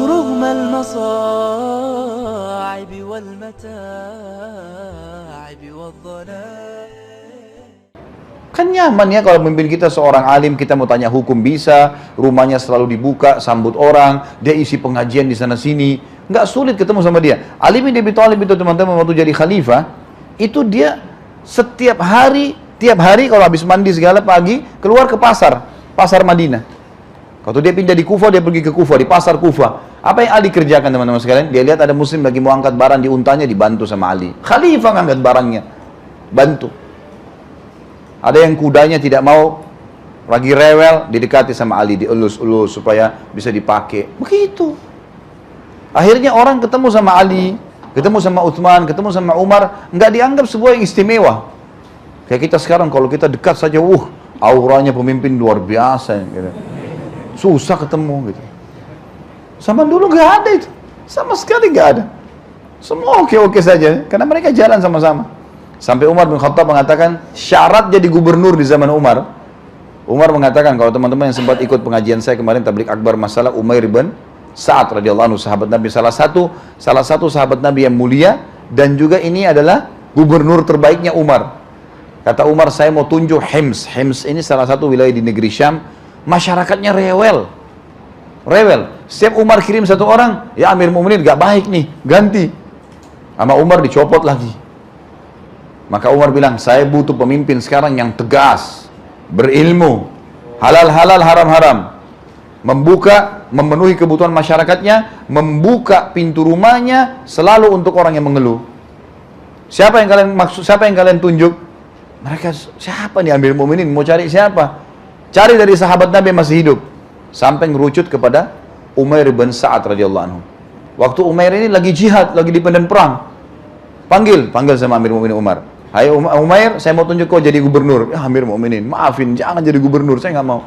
رغم المصاعب والمتاعب والضنائب. Kan nyaman ya kalau memimpin kita seorang alim, kita mau tanya hukum bisa, rumahnya selalu dibuka, sambut orang, dia isi pengajian di sana sini, nggak sulit ketemu sama dia. Ali bin Abi Thalib itu teman-teman waktu jadi khalifah, itu dia setiap hari, tiap hari kalau habis mandi segala pagi keluar ke pasar Madinah. Kalau dia pindah di Kufah, dia pergi ke Kufah, di pasar Kufah. Apa yang Ali kerjakan teman-teman sekalian? Dia lihat ada muslim lagi mau angkat barang di untanya, dibantu sama Ali. Khalifah ngangkat barangnya, bantu. Ada yang kudanya tidak mau, lagi rewel, didekati sama Ali, dielus-elus supaya bisa dipakai. Begitu. Akhirnya orang ketemu sama Ali, ketemu sama Utsman, ketemu sama Umar, nggak dianggap sebuah yang istimewa. Kayak kita sekarang, kalau kita dekat saja, auranya pemimpin luar biasa. Gitu. Susah ketemu gitu. Sama dulu nggak ada itu, sama sekali nggak ada. Semua oke-oke saja, karena mereka jalan sama-sama. Sampai Umar bin Khattab mengatakan syarat jadi gubernur di zaman Umar. Umar mengatakan, kalau teman-teman yang sempat ikut pengajian saya kemarin tabligh akbar masalah Umair bin Sa'ad radhiyallahu anhu, sahabat Nabi, salah satu sahabat Nabi yang mulia, dan juga ini adalah gubernur terbaiknya Umar. Kata Umar, saya mau tunjuk Hims. Hims ini salah satu wilayah di negeri Syam, masyarakatnya rewel. Setiap Umar kirim satu orang, ya Amir Mu'minin gak baik nih, ganti. Sama Umar dicopot lagi. Maka Umar bilang, saya butuh pemimpin sekarang yang tegas, berilmu, halal-halal, haram-haram, memenuhi kebutuhan masyarakatnya, membuka pintu rumahnya selalu untuk orang yang mengeluh. Siapa yang kalian tunjuk? Mereka, siapa nih Amir Mu'minin? Mau cari siapa? Cari dari sahabat Nabi yang masih hidup. Sampai ngerucut kepada Umair bin Sa'ad radhiyallahu anhu. Waktu Umair ini lagi jihad, lagi di medan perang. Panggil sama Amir Mu'minin Umar. Hai Umair, saya mau tunjuk kau jadi gubernur. Ya Amir Mu'minin, maafin, jangan jadi gubernur, saya nggak mau.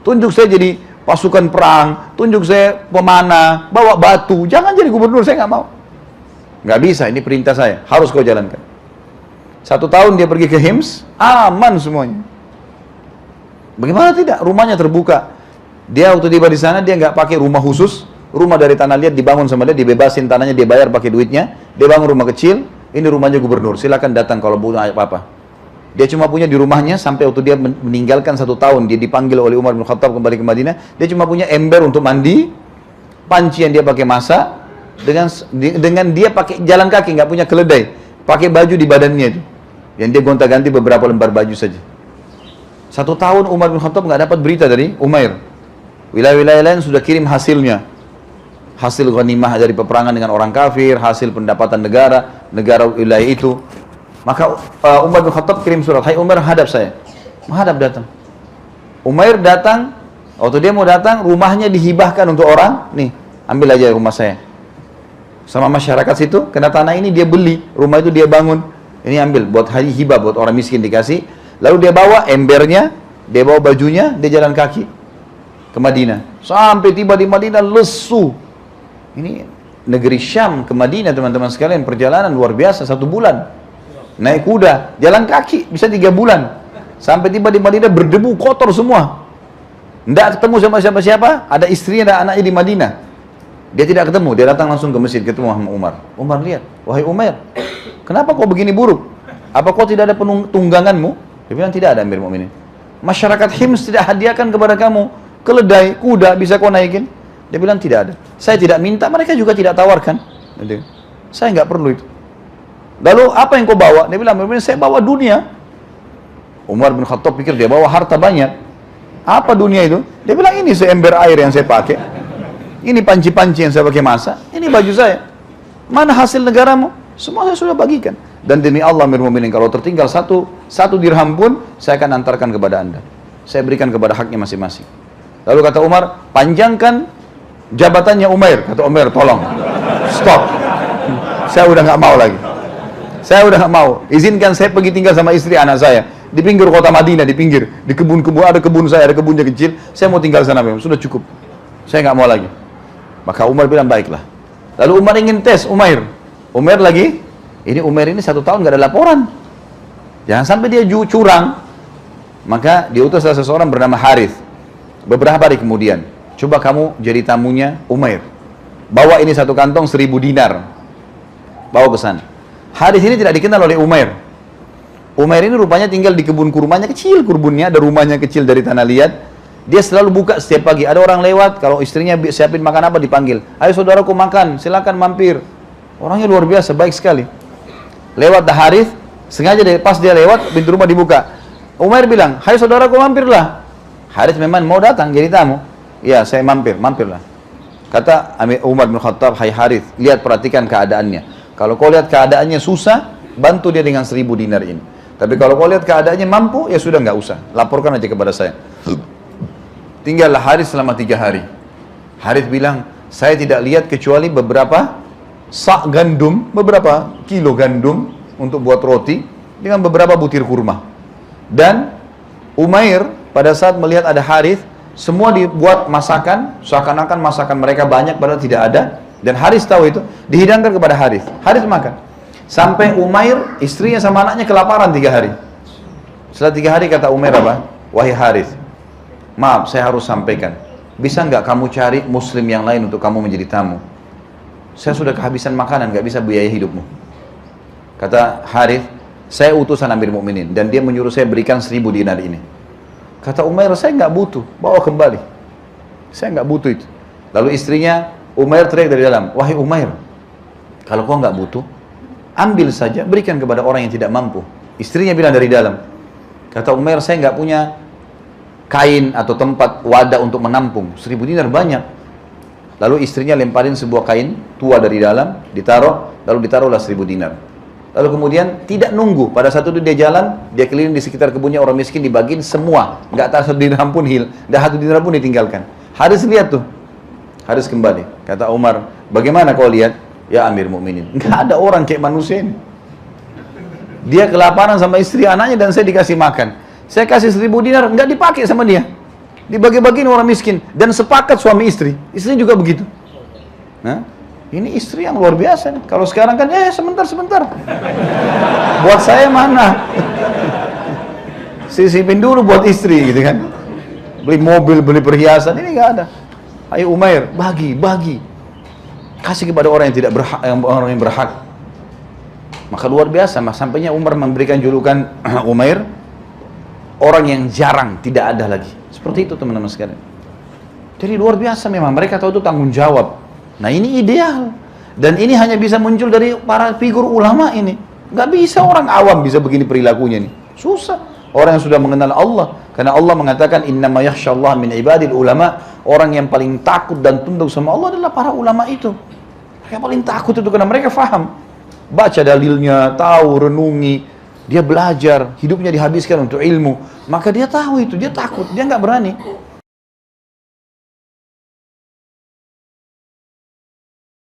Tunjuk saya jadi pasukan perang, tunjuk saya pemanah, bawa batu, jangan jadi gubernur, saya nggak mau. Nggak bisa, ini perintah saya, harus kau jalankan. 1 tahun dia pergi ke Hims, aman semuanya. Bagaimana tidak? Rumahnya terbuka. Dia waktu tiba di sana, dia nggak pakai rumah khusus, rumah dari tanah liat dibangun sama dia, dibebasin tanahnya, dia bayar pakai duitnya, dia bangun rumah kecil. Ini rumahnya gubernur, silakan datang kalau butuh apa-apa. Dia cuma punya di rumahnya sampai waktu dia meninggalkan 1 tahun, dia dipanggil oleh Umar bin Khattab kembali ke Madinah. Dia cuma punya ember untuk mandi, panci yang dia pakai masak, dengan dia pakai jalan kaki, nggak punya keledai, pakai baju di badannya itu, yang dia gonta-ganti beberapa lembar baju saja. 1 tahun Umar bin Khattab nggak dapat berita dari Umair. Wilayah-wilayah lain sudah kirim hasilnya. Hasil ghanimah dari peperangan dengan orang kafir, hasil pendapatan negara wilayah itu. Maka Umar bin Khattab kirim surat, hai Umar, hadap saya. Menghadap datang. Umair datang, waktu dia mau datang, rumahnya dihibahkan untuk orang, nih, ambil aja rumah saya. Sama masyarakat situ, kena tanah ini dia beli, rumah itu dia bangun. Ini ambil, buat hibah, buat orang miskin dikasih. Lalu dia bawa embernya, dia bawa bajunya, dia jalan kaki ke Madinah. Sampai tiba di Madinah, lesu. Ini negeri Syam ke Madinah teman-teman sekalian, perjalanan luar biasa, 1 bulan. Naik kuda, jalan kaki, bisa 3 bulan. Sampai tiba di Madinah berdebu, kotor semua. Tidak ketemu sama siapa-siapa, ada istrinya dan anaknya di Madinah. Dia tidak ketemu, dia datang langsung ke masjid, ketemu sama Umar. Umar lihat, wahai Umair, kenapa kau begini buruk? Apa kau tidak ada tungganganmu? Dia bilang, tidak ada Amir Mu'minin. Masyarakat Hims tidak hadiahkan kepada kamu keledai, kuda, bisa kau naikin? Dia bilang, tidak ada. Saya tidak minta, mereka juga tidak tawarkan. Saya nggak perlu itu. Lalu apa yang kau bawa? Dia bilang, saya bawa dunia. Umar bin Khattab pikir dia bawa harta banyak. Apa dunia itu? Dia bilang, ini seember air yang saya pakai. Ini panci-panci yang saya pakai masak. Ini baju saya. Mana hasil negaramu? Semua saya sudah bagikan. Dan demi Allah Amir Mu'minin, kalau tertinggal satu dirham pun, saya akan antarkan kepada anda. Saya berikan kepada haknya masing-masing. Lalu kata Umar, panjangkan jabatannya Umair. Kata Umair, tolong, stop. Saya udah nggak mau lagi. Saya udah nggak mau. Izinkan saya pergi tinggal sama istri anak saya di pinggir kota Madinah, di pinggir, di kebun-kebun, ada kebun saya, ada kebunnya kecil. Saya mau tinggal sana, sudah cukup. Saya nggak mau lagi. Maka Umar bilang, baiklah. Lalu Umar ingin tes Umair. Umair lagi. Ini Umair ini 1 tahun nggak ada laporan. Jangan sampai dia curang. Maka diutus seseorang bernama Harith. Beberapa hari kemudian, coba kamu jadi tamunya Umair. Bawa ini satu kantong 1000 dinar. Bawa ke sana. Hadis ini tidak dikenal oleh Umair. Umair ini rupanya tinggal di kebun kurmanya, kecil kebunnya, ada rumahnya kecil dari tanah liat. Dia selalu buka setiap pagi. Ada orang lewat, kalau istrinya siapin makan apa dipanggil. Ayo saudaraku makan, silakan mampir. Orangnya luar biasa, baik sekali. Lewat Harith, sengaja pas dia lewat, pintu rumah dibuka. Umair bilang, hai saudaraku mampirlah. Harith memang mau datang jadi tamu. Ya, saya mampirlah. Kata Umar bin Khattab, hai Harith, lihat perhatikan keadaannya. Kalau kau lihat keadaannya susah, bantu dia dengan 1000 dinar ini. Tapi kalau kau lihat keadaannya mampu, ya sudah nggak usah. Laporkan aja kepada saya. Tinggallah Harith selama 3 hari. Harith bilang, saya tidak lihat kecuali beberapa sak gandum, beberapa kilo gandum untuk buat roti dengan beberapa butir kurma. Dan Umair pada saat melihat ada Harith, semua dibuat masakan, seakan-akan masakan mereka banyak padahal tidak ada. Dan Harith tahu itu, dihidangkan kepada Harith. Harith makan. Sampai Umair, istrinya sama anaknya kelaparan 3 hari. Setelah 3 hari kata Umair apa? Wahai Harith, maaf saya harus sampaikan. Bisa nggak kamu cari muslim yang lain untuk kamu menjadi tamu? Saya sudah kehabisan makanan, nggak bisa biaya hidupmu. Kata Harith, saya utusan Amir Mukminin dan dia menyuruh saya berikan 1000 dinar ini. Kata Umair, saya nggak butuh, bawa kembali. Saya nggak butuh itu. Lalu istrinya, Umair teriak dari dalam, wahai Umair, kalau kau nggak butuh, ambil saja, berikan kepada orang yang tidak mampu. Istrinya bilang dari dalam. Kata Umair, saya nggak punya kain atau tempat wadah untuk menampung. 1000 dinar banyak. Lalu istrinya lemparin sebuah kain tua dari dalam, ditaruh, lalu ditaruhlah 1000 dinar. Lalu kemudian tidak nunggu, pada saat itu dia jalan, dia keliling di sekitar kebunnya orang miskin, dibagiin semua, nggak tak 1 dinar pun dan 1 dinar pun ditinggalkan. Harith lihat tuh, Harith kembali. Kata Umar, bagaimana kau lihat? Ya Amir Mukminin, nggak ada orang kayak manusia ini. Dia kelaparan sama istri anaknya dan saya dikasih makan. Saya kasih 1000 dinar, nggak dipakai sama dia. Dibagi-bagiin orang miskin dan sepakat suami istri. Istri juga begitu. Nah, ini istri yang luar biasa nih. Kalau sekarang kan, sebentar. Buat saya mana? Sisipin dulu buat istri gitu kan. Beli mobil, beli perhiasan, ini nggak ada. Ayo Umair, bagi. Kasih kepada orang yang tidak berhak, orang yang berhak. Maka luar biasa, sampainya Umar memberikan julukan Umair, orang yang jarang, tidak ada lagi. Seperti itu teman-teman sekalian. Jadi luar biasa memang, mereka tahu itu tanggung jawab. Nah ini ideal. Dan ini hanya bisa muncul dari para figur ulama ini. Gak bisa orang awam bisa begini perilakunya nih. Susah. Orang yang sudah mengenal Allah. Karena Allah mengatakan, innama yakhshallah min ibadil ulama. Orang yang paling takut dan tunduk sama Allah adalah para ulama itu. Mereka paling takut itu karena mereka faham. Baca dalilnya, tahu, renungi. Dia belajar, hidupnya dihabiskan untuk ilmu. Maka dia tahu itu, dia takut, dia nggak berani.